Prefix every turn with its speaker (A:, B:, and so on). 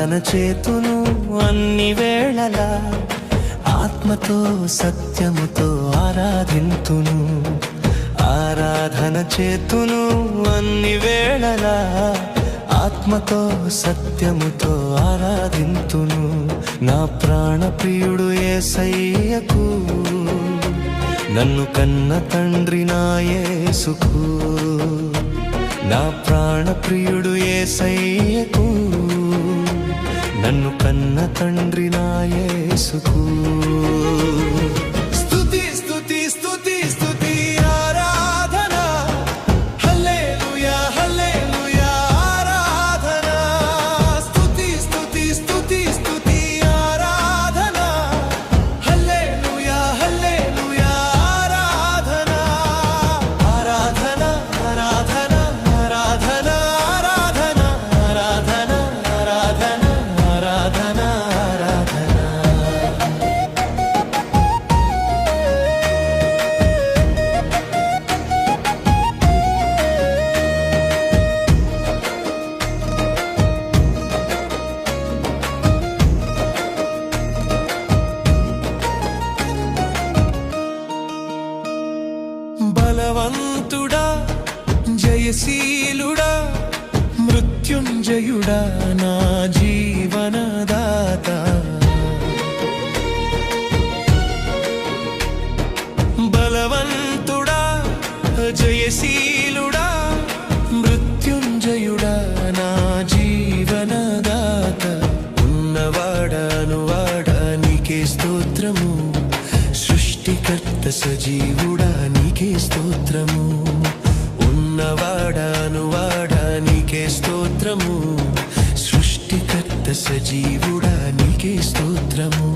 A: ఆరాధన చేతును అన్ని వేళలా, ఆత్మతో సత్యముతో ఆరాధింతును. ఆరాధన చేతును అన్ని వేళలా, ఆత్మతో సత్యముతో ఆరాధింతును. నా ప్రాణ ప్రియుడు యేసయ్యకు, నన్ను కన్న తండ్రి నా యేసుకు. నా ప్రాణ ప్రియుడు యేసయ్యకు, నన్ను కన్న తండ్రి నా యేసుకు. స్తుతి స్తుతి స్తుతి స్తుతి ఆరాధన, హల్లెలూయా హల్లెలూయా ఆరాధన. స్తుతి స్తుతి స్తుతి స్తుతి ఆరాధన, హల్లెలూయా హల్లెలూయా ఆరాధన. ఆరాధన ఆరాధన ఆరాధన ఆరాధన ఆరాధన ఆరాధన ఆరాధన ఆరాధన. బలవంతుడా జయశీలుడా మృత్యుంజయుడా నా జీవనదాత. బలవంతుడా జయశీలుడా మృత్యుంజయుడా నా జీవనదాత. ఉన్నవాడానువాడా నీకే స్తోత్రము, సృష్టికర్త సజీవుడా నీకే స్తోత్రము. ఉన్నవాడానువాడా నీకే స్తోత్రము, సృష్టికర్త సజీవుడా నీకే స్తోత్రము.